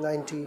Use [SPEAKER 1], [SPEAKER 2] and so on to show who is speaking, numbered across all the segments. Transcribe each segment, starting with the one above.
[SPEAKER 1] 90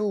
[SPEAKER 1] 2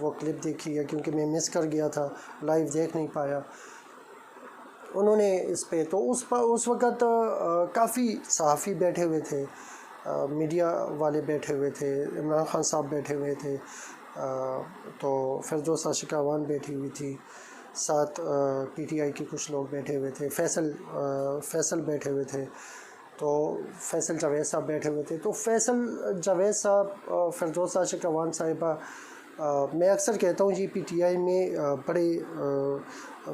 [SPEAKER 1] وہ کلپ دیکھی ہے، کیونکہ میں مس کر گیا تھا، لائیو دیکھ نہیں پایا انہوں نے اس پہ. تو اس وقت کافی صحافی بیٹھے ہوئے تھے، میڈیا والے بیٹھے ہوئے تھے، عمران خان صاحب بیٹھے ہوئے تھے، تو فردوس عاشقاوان بیٹھی ہوئی تھی، ساتھ پی ٹی آئی کے کچھ لوگ بیٹھے ہوئے تھے، فیصل بیٹھے ہوئے تھے، تو فیصل جاوید صاحب بیٹھے ہوئے تھے. تو فیصل جاوید صاحب، فردوس عاشقاوان صاحبہ، میں اکثر کہتا ہوں یہ پی ٹی آئی میں بڑے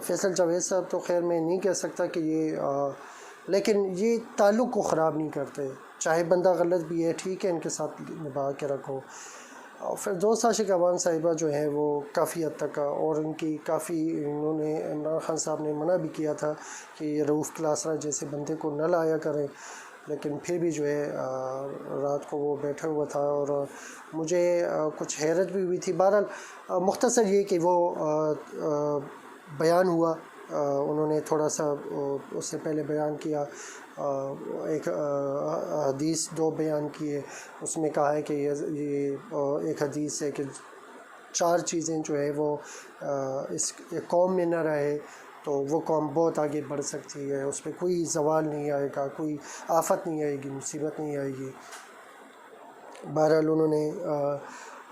[SPEAKER 1] فیصل جاوید صاحب تو خیر میں نہیں کہہ سکتا کہ لیکن یہ تعلق کو خراب نہیں کرتے، چاہے بندہ غلط بھی ہے ٹھیک ہے، ان کے ساتھ نبھا کے رکھو. فردوس عاشقاوان صاحبہ جو ہیں وہ کافی حد تک، اور ان کی کافی، انہوں نے عمران خان صاحب نے منع بھی کیا تھا کہ یہ رؤوف کلاسرا جیسے بندے کو نہ لایا کریں، لیکن پھر بھی جو ہے رات کو وہ بیٹھا ہوا تھا، اور مجھے کچھ حیرت بھی ہوئی تھی. بہرحال مختصر یہ کہ وہ بیان ہوا، انہوں نے تھوڑا سا اس سے پہلے بیان کیا، ایک حدیث 2 بیان کیے، اس میں کہا ہے کہ یہ ایک حدیث ہے کہ 4 چیزیں جو ہے وہ اس قوم میں نہ رہے تو وہ قوم بہت آگے بڑھ سکتی ہے، اس پہ کوئی زوال نہیں آئے گا، کوئی آفت نہیں آئے گی، مصیبت نہیں آئے گی. بہرحال انہوں نے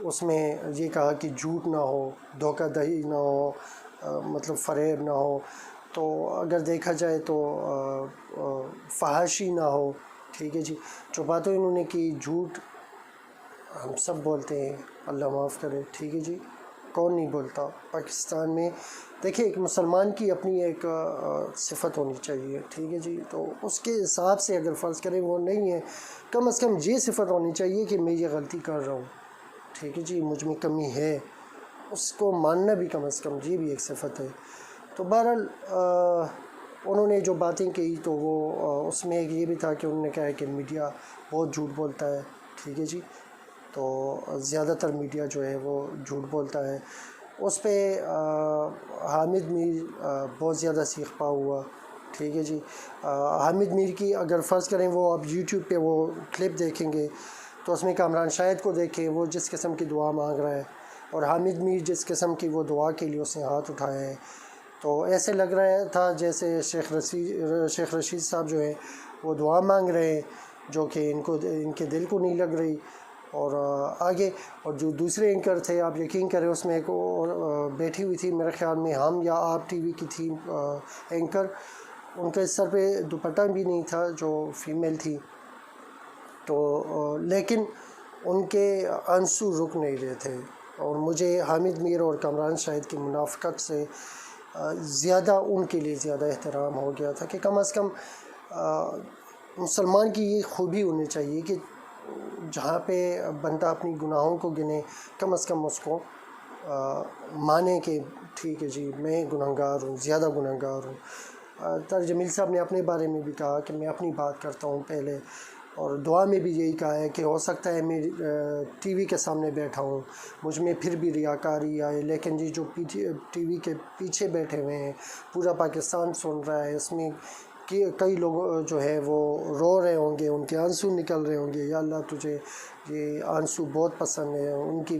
[SPEAKER 1] اس میں یہ کہا کہ جھوٹ نہ ہو، دھوکہ دہی نہ ہو، مطلب فریب نہ ہو، تو اگر دیکھا جائے تو فحاشی نہ ہو، ٹھیک ہے جی. جو باتیں انہوں نے کی، جھوٹ ہم سب بولتے ہیں، اللہ معاف کرے، ٹھیک ہے جی، کون نہیں بولتا. پاکستان میں دیکھیں ایک مسلمان کی اپنی ایک صفت ہونی چاہیے، ٹھیک ہے جی. تو اس کے حساب سے اگر فرض کریں وہ نہیں ہے، کم از کم یہ صفت ہونی چاہیے کہ میں یہ غلطی کر رہا ہوں، ٹھیک ہے جی، مجھ میں کمی ہے، اس کو ماننا بھی کم از کم یہ بھی ایک صفت ہے. تو بہرحال انہوں نے جو باتیں کی تو وہ اس میں ایک یہ بھی تھا کہ انہوں نے کہا کہ میڈیا بہت جھوٹ بولتا ہے، ٹھیک ہے جی. تو زیادہ تر میڈیا جو ہے وہ جھوٹ بولتا ہے. اس پہ حامد میر بہت زیادہ سیخ پا ہوا، ٹھیک ہے جی. حامد میر کی اگر فرض کریں وہ اب یوٹیوب پہ وہ کلپ دیکھیں گے تو اس میں کامران شاہد کو دیکھیں، وہ جس قسم کی دعا مانگ رہا ہے، اور حامد میر جس قسم کی وہ دعا کے لیے اس نے ہاتھ اٹھایا ہے، تو ایسے لگ رہا تھا جیسے شیخ رشید صاحب جو ہے وہ دعا مانگ رہے ہیں، جو کہ ان کے دل کو نہیں لگ رہی. اور آگے اور جو دوسرے اینکر تھے، آپ یقین کریں اس میں ایک اور بیٹھی ہوئی تھی، میرے خیال میں ہم یا آپ ٹی وی کی تھی اینکر، ان کے سر پہ دوپٹہ بھی نہیں تھا، جو فیمیل تھی، تو لیکن ان کے آنسو رک نہیں رہے تھے. اور مجھے حامد میر اور کامران شاہد کی منافقت سے زیادہ ان کے لیے زیادہ احترام ہو گیا تھا کہ کم از کم مسلمان کی یہ خوبی ہونی چاہیے کہ جہاں پہ بندہ اپنی گناہوں کو گنے، کم از کم اس کو مانے کہ ٹھیک ہے جی میں گنہگار ہوں، زیادہ گنہگار ہوں. طاہر جمیل صاحب نے اپنے بارے میں بھی کہا کہ میں اپنی بات کرتا ہوں پہلے، اور دعا میں بھی یہی کہا ہے کہ ہو سکتا ہے میں ٹی وی کے سامنے بیٹھا ہوں، مجھ میں پھر بھی ریاکاری آئے، لیکن جی جو ٹی وی کے پیچھے بیٹھے ہوئے ہیں، پورا پاکستان سن رہا ہے، اس میں کئی لوگ جو ہے وہ رو رہے ہوں گے، ان کے آنسو نکل رہے ہوں گے، یا اللہ تجھے یہ آنسو بہت پسند ہے، ان کی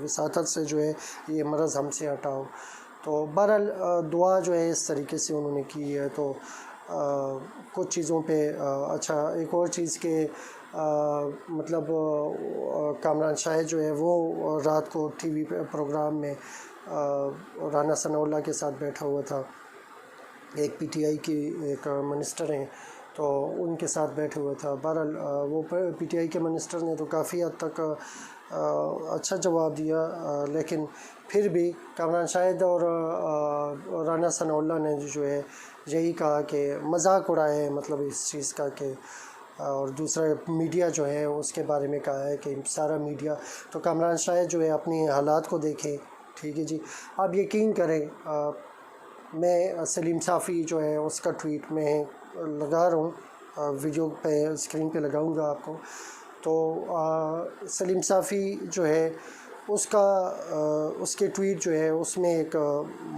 [SPEAKER 1] وساطت سے جو ہے یہ مرض ہم سے ہٹاؤ. تو بہرحال دعا جو ہے اس طریقے سے انہوں نے کی ہے. تو کچھ چیزوں پہ اچھا ایک اور چیز کہ مطلب کامران شاہد جو ہے وہ رات کو ٹی وی پروگرام میں رانا ثناء اللہ کے ساتھ بیٹھا ہوا تھا، ایک پی ٹی آئی کی ایک منسٹر ہیں، تو ان کے ساتھ بیٹھے ہوا تھا. بہرحال وہ پی ٹی آئی کے منسٹر نے تو کافی حد تک اچھا جواب دیا، لیکن پھر بھی کامران شاہد اور رانا ثناء اللہ نے جو ہے یہی کہا کہ مذاق اڑایا ہے، مطلب اس چیز کا کہ، اور دوسرا میڈیا جو ہے اس کے بارے میں کہا ہے کہ سارا میڈیا، تو کامران شاہد جو ہے اپنی حالات کو دیکھیں، ٹھیک ہے جی. آپ یقین کریں میں سلیم صافی جو ہے اس کا ٹویٹ میں لگا رہا ہوں، ویڈیو پہ اسکرین پہ لگاؤں گا آپ کو. تو سلیم صافی جو ہے اس کے ٹویٹ جو ہے اس میں ایک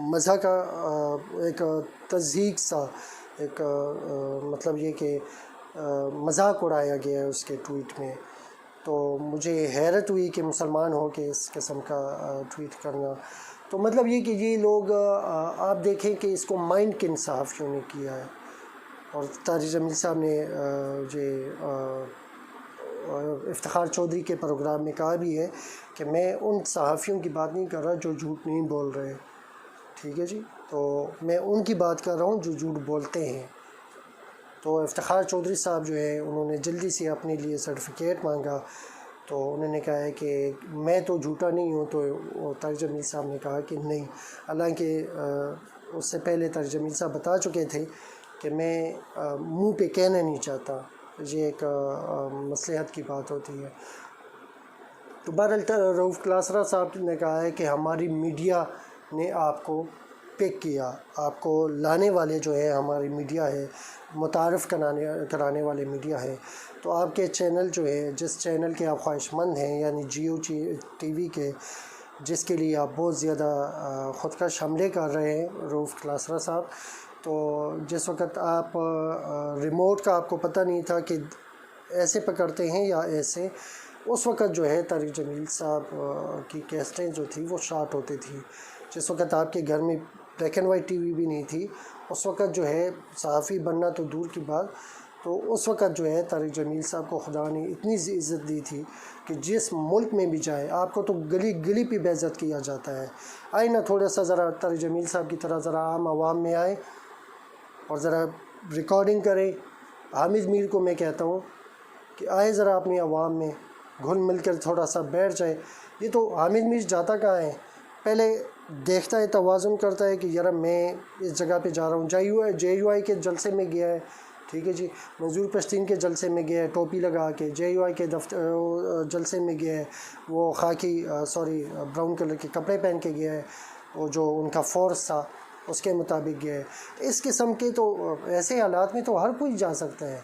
[SPEAKER 1] مزاح کا ایک تضحیک سا ایک مطلب یہ کہ مذاق اڑایا گیا ہے اس کے ٹویٹ میں. تو مجھے حیرت ہوئی کہ مسلمان ہو کے اس قسم کا ٹویٹ کرنا. تو مطلب یہ کہ یہ لوگ آپ دیکھیں کہ اس کو مائنڈ کن صحافیوں نے کیا ہے. اور طارق جمیل صاحب نے افتخار چودھری کے پروگرام میں کہا بھی ہے کہ میں ان صحافیوں کی بات نہیں کر رہا جو جھوٹ نہیں بول رہے. ٹھیک ہے جی, تو میں ان کی بات کر رہا ہوں جو جھوٹ بولتے ہیں. تو افتخار چودھری صاحب جو ہے انہوں نے جلدی سے اپنے لیے سرٹیفکیٹ مانگا. تو انہوں نے کہا ہے کہ میں تو جھوٹا نہیں ہوں. تو طارق جمیل صاحب نے کہا کہ نہیں, حالانکہ اس سے پہلے طارق جمیل صاحب بتا چکے تھے کہ میں منہ پہ کہنا نہیں چاہتا, یہ ایک مصلحت کی بات ہوتی ہے. تو بہرحال رؤوف کلاسرا صاحب نے کہا ہے کہ ہماری میڈیا نے آپ کو پک کیا, آپ کو لانے والے جو ہے ہماری میڈیا ہے, متعارف کرانے والے میڈیا ہے. تو آپ کے چینل جو ہے, جس چینل کے آپ خواہش مند ہیں, یعنی جیو ٹی وی کے, جس کے لیے آپ بہت زیادہ خودکش حملے کر رہے ہیں رؤوف کلاسرا صاحب. تو جس وقت آپ ریموٹ کا آپ کو پتہ نہیں تھا کہ ایسے پکڑتے ہیں یا ایسے, اس وقت جو ہے طارق جمیل صاحب کی کیسٹیں جو تھی وہ شارٹ ہوتی تھی. جس وقت آپ کے گھر میں black and white T V بھی نہیں تھی, اس وقت جو ہے صحافی بننا تو دور کی بات. تو اس وقت جو ہے طارق جمیل صاحب کو خدا نے اتنی عزت دی تھی کہ جس ملک میں بھی جائے آپ کو تو گلی گلی پہ بے عزت کیا جاتا ہے. آئے نا تھوڑا سا ذرا طارق جمیل صاحب کی طرح ذرا عام عوام میں آئے اور ذرا ریکارڈنگ کریں. حامد میر کو میں کہتا ہوں کہ آئے ذرا اپنی عوام میں گھل مل کر تھوڑا سا بیٹھ جائے. یہ تو حامد میر جاتا کہاں ہے, پہلے دیکھتا ہے, توازن کرتا ہے کہ یار میں اس جگہ پہ جا رہا ہوں. جے یو آئی کے جلسے میں گیا ہے, ٹھیک ہے جی, منظور پشتین کے جلسے میں گیا ہے ٹوپی لگا کے, جے یو آئی کے جلسے میں گیا ہے وہ خاکی براؤن کلر کے کپڑے پہن کے گیا ہے, وہ جو ان کا فورس تھا اس کے مطابق گیا ہے. اس قسم کے تو ایسے حالات میں تو ہر کوئی جا سکتا ہے.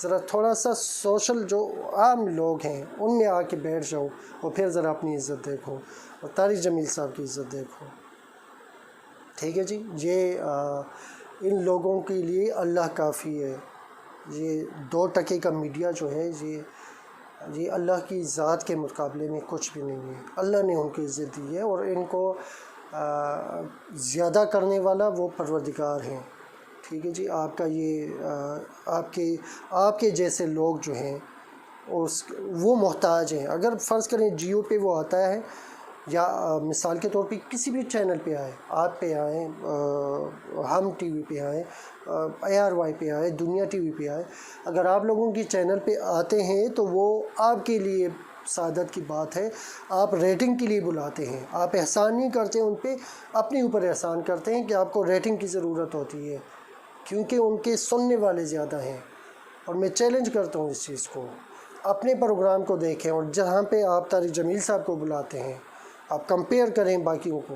[SPEAKER 1] ذرا تھوڑا سا سوشل جو عام لوگ ہیں ان میں آ کے بیٹھ جاؤ, اور پھر ذرا اپنی عزت دیکھو, اور طارق جمیل صاحب کی عزت دیکھو. ٹھیک ہے جی, یہ ان لوگوں کے لیے اللہ کافی ہے. یہ 2 ٹکے کا میڈیا جو ہے یہ اللہ کی ذات کے مقابلے میں کچھ بھی نہیں ہے. اللہ نے ان کی عزت دی ہے, اور ان کو زیادہ کرنے والا وہ پروردگار ہیں. ٹھیک ہے جی, آپ کا یہ آپ کے جیسے لوگ جو ہیں وہ محتاج ہیں. اگر فرض کریں جیو پہ وہ آتا ہے, یا مثال کے طور پہ کسی بھی چینل پہ آئے, آپ پہ آئیں, ہم ٹی وی پہ آئیں, ARY پہ آئے, دنیا ٹی وی پہ آئے, اگر آپ لوگوں کی چینل پہ آتے ہیں تو وہ آپ کے لیے سعادت کی بات ہے. آپ ریٹنگ کے لیے بلاتے ہیں, آپ احسان نہیں کرتے ان پہ, اپنے اوپر احسان کرتے ہیں کہ آپ کو ریٹنگ کی ضرورت ہوتی ہے, کیونکہ ان کے سننے والے زیادہ ہیں. اور میں چیلنج کرتا ہوں اس چیز کو, اپنے پروگرام کو دیکھیں, اور جہاں پہ آپ طارق جمیل صاحب کو بلاتے ہیں آپ کمپیئر کریں باقیوں کو,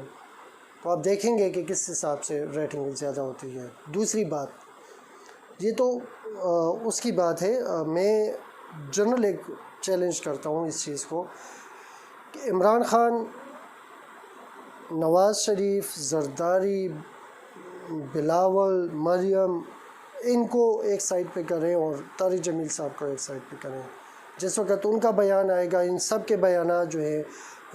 [SPEAKER 1] تو آپ دیکھیں گے کہ کس حساب سے ریٹنگ زیادہ ہوتی ہے. دوسری بات, یہ تو اس کی بات ہے, میں جنرل ایک چیلنج کرتا ہوں اس چیز کو کہ عمران خان, نواز شریف, زرداری, بلاول, مریم, ان کو ایک سائڈ پہ کریں اور طارق جمیل صاحب کو ایک سائڈ پہ کریں. جس وقت ان کا بیان آئے گا ان سب کے بیانات جو ہے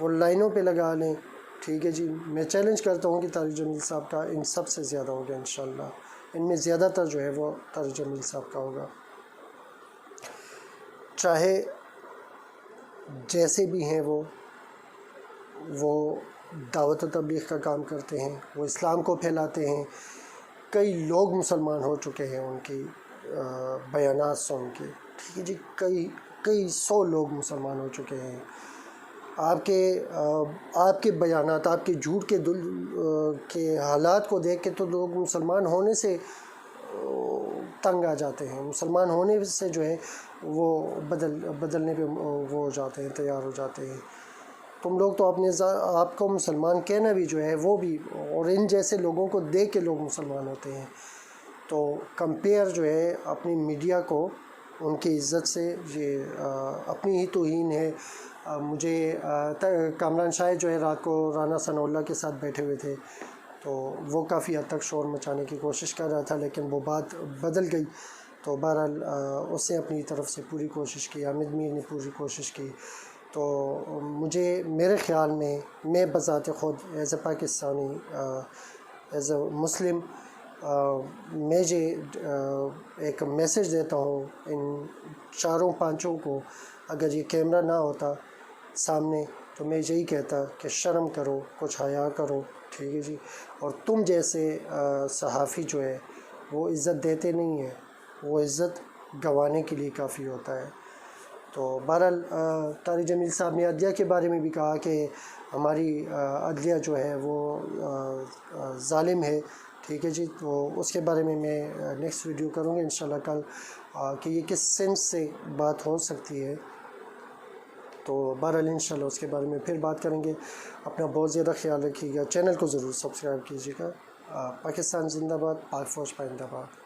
[SPEAKER 1] وہ لائنوں پہ لگا لیں. ٹھیک ہے جی, میں چیلنج کرتا ہوں کہ طارق جمیل صاحب کا ان سب سے زیادہ ہوگا انشاءاللہ. ان میں زیادہ تر جو ہے وہ طارق جمیل صاحب کا ہوگا, چاہے جیسے بھی ہیں. وہ دعوت و تبلیغ کا کام کرتے ہیں, وہ اسلام کو پھیلاتے ہیں. کئی لوگ مسلمان ہو چکے ہیں ان کی بیانات سن کے. ٹھیک ہے جی, کئی 100 لوگ مسلمان ہو چکے ہیں. آپ کے بیانات, آپ کے جھوٹ کے حالات کو دیکھ کے تو لوگ مسلمان ہونے سے تنگ آ جاتے ہیں, مسلمان ہونے سے جو ہے وہ بدلنے پہ وہ ہو جاتے ہیں, تیار ہو جاتے ہیں. تم لوگ تو آپ کو مسلمان کہنا بھی جو ہے وہ بھی, اور ان جیسے لوگوں کو دیکھ کے لوگ مسلمان ہوتے ہیں. تو کمپیئر جو ہے اپنی میڈیا کو ان کی عزت سے, یہ اپنی ہی توہین ہے. مجھے کامران شاہ جو ہے رات کو رانا ثناء اللہ کے ساتھ بیٹھے ہوئے تھے, تو وہ کافی حد تک شور مچانے کی کوشش کر رہا تھا, لیکن وہ بات بدل گئی تو بہرحال اس نے اپنی طرف سے پوری کوشش کی، حامد میر نے پوری کوشش کی. تو مجھے میرے خیال میں بذات خود as a Pakistani, as a Muslim, میں ایک میسیج دیتا ہوں ان چاروں پانچوں کو. اگر یہ کیمرہ نہ ہوتا سامنے تو میں یہی کہتا کہ شرم کرو، کچھ حیا کرو، ٹھیک ہے جی. اور تم جیسے صحافی جو ہے وہ عزت دیتے نہیں ہیں، وہ عزت گنوانے کے لیے کافی ہوتا ہے. تو بہرحال طارق جمیل صاحب نے عدلیہ کے بارے میں بھی کہا کہ ہماری عدلیہ جو ہے وہ ظالم ہے، ٹھیک ہے جی. تو اس کے بارے میں نیکسٹ ویڈیو کروں گا انشاءاللہ کل، کہ یہ کس سینس سے بات ہو سکتی ہے. تو بہرحال انشاءاللہ اس کے بارے میں پھر بات کریں گے. اپنا بہت زیادہ خیال رکھیے گا، چینل کو ضرور سبسکرائب کیجیے گا. پاکستان زندہ باد، پاک فوج پائندہ باد.